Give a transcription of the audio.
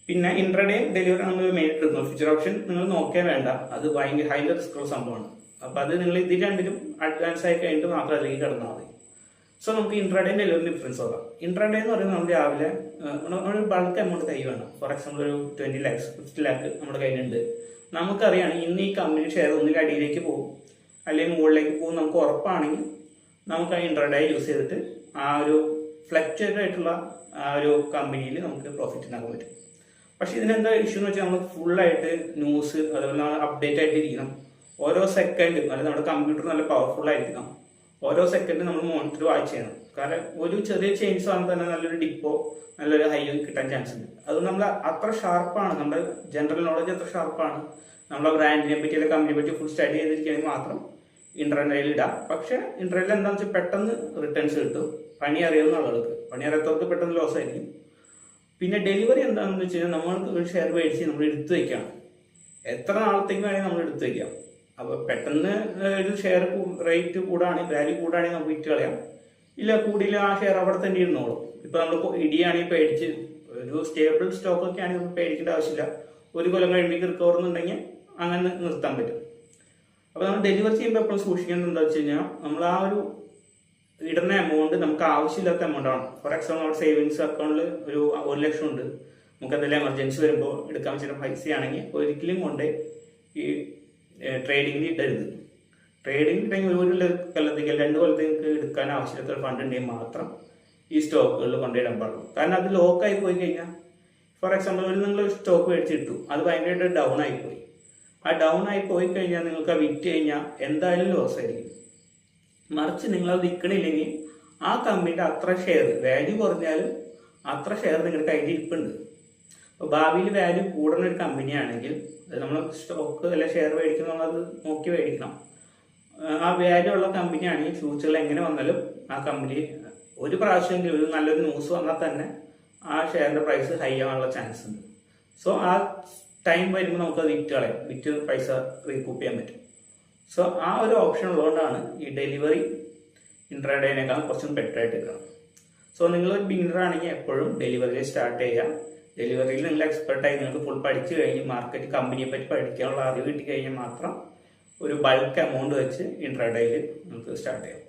പിന്നെ intraday delivery നമ്മൾ main എടുക്കുന്നത്. ഫ്യൂച്ചർ ഓപ്ഷൻ നിങ്ങൾ നോക്കിയാൽ വേണ്ട, അത് ഭയങ്കര ഹൈ റിസ്ക് ഉള്ള സംഭവമാണ്. അപ്പൊ അത് നിങ്ങൾ ഇതിൽ രണ്ടിലും അഡ്വാൻസ് ആയി കഴിഞ്ഞിട്ട് മാത്രം അതിലേക്ക് കിടന്നാൽ മതി. സോ നമുക്ക് ഇൻട്രാഡേ ഡെലിവറി ഡിഫറൻസ് നോക്കാം. ഇൻട്രാഡേ എന്ന് പറയുന്നത് നമ്മൾ രാവിലെ ഒരു ബൾക്ക് എമൗണ്ട് കൈ വേണം. ഫോർ എക്സാമ്പിൾ ഒരു 20 lakhs 50 lakh നമ്മുടെ കയ്യിലുണ്ട്. നമുക്കറിയാണ് ഇന്ന് ഈ കമ്പനി ഷെയർ ഒന്നിൽ അടിയിലേക്ക് പോകും അല്ലെങ്കിൽ മുകളിലേക്ക് പോകും നമുക്ക് ഉറപ്പാണെങ്കിൽ നമുക്ക് ആ ഇൻട്രാഡേ യൂസ് ചെയ്തിട്ട് ആ ഒരു ഫ്ലക്ച്വേറ്റ് ആയിട്ടുള്ള ആ ഒരു കമ്പനിയിൽ നമുക്ക് പ്രോഫിറ്റ് ഉണ്ടാക്കാൻ പറ്റും. പക്ഷെ ഇതിനെന്താ ഇഷ്യൂ എന്ന് വെച്ചാൽ നമ്മൾ ഫുള്ളായിട്ട് ന്യൂസ് അതുപോലെ നമ്മൾ അപ്ഡേറ്റ് ആയിട്ട് ഇരിക്കണം. ഓരോ സെക്കൻഡും അല്ലെങ്കിൽ നമ്മുടെ കമ്പ്യൂട്ടർ നല്ല പവർഫുൾ ആയിരിക്കണം. ഓരോ സെക്കൻഡും നമ്മൾ മോണിറ്റർ വാച്ച് ചെയ്യണം. കാരണം ഒരു ചെറിയ ചേഞ്ച് ആകുമ്പോൾ തന്നെ നല്ലൊരു ഡിപ്പോ നല്ലൊരു ഹൈ കിട്ടാൻ ചാൻസ് ഉണ്ട്. അത് നമ്മൾ അത്ര ഷാർപ്പാണ്, നമ്മുടെ ജനറൽ നോളജ് അത്ര ഷാർപ്പാണ്, നമ്മളെ ബ്രാൻഡിനെ പറ്റി അല്ലെങ്കിൽ കമ്പനിയെ പറ്റി ഫുൾ സ്റ്റഡി ചെയ്തിരിക്കുകയാണെങ്കിൽ മാത്രം ഇന്റർനെറ്റിൽ ഇടാം. പക്ഷെ ഇന്റർനെറ്റിൽ എന്താണെന്ന് വെച്ചാൽ പെട്ടെന്ന് റിട്ടേൺസ് കിട്ടും. പണി അറിയാവുന്ന ആളുകൾക്ക്, പണി അറിയാത്തവർക്ക് പെട്ടെന്ന് ലോസ് ആയിരിക്കും. പിന്നെ ഡെലിവറി എന്താണെന്ന് വെച്ച് കഴിഞ്ഞാൽ നമ്മൾക്ക് ഒരു ഷെയർ മേടിച്ച് നമ്മൾ എടുത്തു വെക്കാം. എത്ര നാളത്തേക്ക് വേണമെങ്കിൽ നമ്മൾ എടുത്തു വെക്കാം. അപ്പൊ പെട്ടെന്ന് ഒരു ഷെയർ റേറ്റ് കൂടാണെങ്കിൽ വാല്യൂ കൂടാണെങ്കിൽ നമുക്ക് വിറ്റ് കളയാം. ഇല്ല കൂടിയില്ല ആ ഷെയർ അവിടെ തന്നെ ഇരുന്നോളും. ഇപ്പൊ നമ്മൾ ഇടിയാണെങ്കിൽ പേടിച്ച് ഒരു സ്റ്റേബിൾ സ്റ്റോക്ക് ഒക്കെ ആണെങ്കിൽ നമുക്ക് പേടിക്കേണ്ട ആവശ്യമില്ല. ഒരു കൊല്ലം കഴിയുമ്പോൾ റിക്കവർ എന്നുണ്ടെങ്കിൽ അങ്ങനെ നിർത്താൻ പറ്റും. അപ്പൊ നമ്മൾ ഡെലിവറി ചെയ്യുമ്പോൾ എപ്പോഴും സൂക്ഷിക്കേണ്ടത് എന്താ വെച്ച് കഴിഞ്ഞാൽ നമ്മൾ ആ ഒരു ഇടുന്ന എമൗണ്ട് നമുക്ക് ആവശ്യമില്ലാത്ത എമൗണ്ട് ആണ്. ഫോർ എക്സാമ്പിൾ നമ്മുടെ സേവിങ്സ് അക്കൗണ്ടിൽ ഒരു 1 ലക്ഷം ഉണ്ട്, നമുക്ക് എന്തെങ്കിലും എമർജൻസി വരുമ്പോൾ എടുക്കാൻ പറ്റുന്ന പൈസയാണെങ്കിൽ ഒരിക്കലും കൊണ്ട് ഈ ട്രേഡിങ്ങിൽ ഇടരുത്. ട്രേഡിംഗ് ഇട്ടെങ്കിൽ ഒരു കൊല്ലത്തേക്ക് 2 കൊല്ലത്തേക്ക് എടുക്കാൻ ആവശ്യമില്ലാത്ത ഫണ്ട് ഉണ്ടെങ്കിൽ മാത്രം ഈ സ്റ്റോക്കുകളിൽ കൊണ്ടിടാൻ പാടുള്ളൂ. കാരണം അത് ലോക്കായി പോയി കഴിഞ്ഞാൽ ഫോർ എക്സാമ്പിൾ നിങ്ങൾ സ്റ്റോക്ക് മേടിച്ചിട്ടു, അത് ഭയങ്കരമായിട്ട് ഡൗൺ ആയിപ്പോയി. ആ ഡൗൺ ആയി പോയി കഴിഞ്ഞാൽ നിങ്ങൾക്ക് ആ വിറ്റ് കഴിഞ്ഞാൽ എന്തായാലും ലോസ് ആയിരിക്കും. മറിച്ച് നിങ്ങളത് വിൽക്കണില്ലെങ്കിൽ ആ കമ്പനിയുടെ അത്ര ഷെയർ വാല്യൂ കുറഞ്ഞാലും അത്ര ഷെയർ നിങ്ങളുടെ കയ്യിൽ ഇരിപ്പുണ്ട്. അപ്പോൾ ഭാവിയിൽ വാല്യൂ കൂടുന്ന ഒരു കമ്പനിയാണെങ്കിൽ നമ്മൾ സ്റ്റോക്ക് അല്ല ഷെയർ മേടിക്കുന്ന നമ്മളത് നോക്കി മേടിക്കണം. ആ വാല്യൂ ഉള്ള കമ്പനി ആണെങ്കിൽ ഫ്യൂച്ചറിൽ എങ്ങനെ വന്നാലും ആ കമ്പനി ഒരു പ്രാവശ്യമെങ്കിലും ഒരു നല്ലൊരു ന്യൂസ് വന്നാൽ തന്നെ ആ ഷെയറിന്റെ പ്രൈസ് ഹൈ ആവാനുള്ള ചാൻസ് ഉണ്ട്. സോ ആ ടൈം വരുമ്പോൾ നമുക്കത് വിറ്റ് കളയാം, വിറ്റ് പൈസ റീകൂപ്പ് ചെയ്യാൻ പറ്റും. സോ ആ ഒരു ഓപ്ഷൻ ഉള്ളതുകൊണ്ടാണ് ഈ ഡെലിവറി ഇൻട്രാഡേനേക്കാൾ കുറച്ചും ബെറ്റർ ആയിട്ട് എടുക്കണം. സോ നിങ്ങളൊരു ബിഗിനർ ആണെങ്കിൽ എപ്പോഴും ഡെലിവറിയിൽ സ്റ്റാർട്ട് ചെയ്യാം. ഡെലിവറിയിൽ നിങ്ങൾ എക്സ്പെർട്ടായി നിങ്ങൾക്ക് ഫുൾ പഠിച്ചു കഴിഞ്ഞ് മാർക്കറ്റ് കമ്പനിയെ പറ്റി പഠിക്കാനുള്ള അറിവ് കിട്ടി കഴിഞ്ഞാൽ മാത്രം ഒരു ബൾക്ക് എമൗണ്ട് വെച്ച് ഇൻട്രാഡേയിൽ നമുക്ക് സ്റ്റാർട്ട് ചെയ്യാം.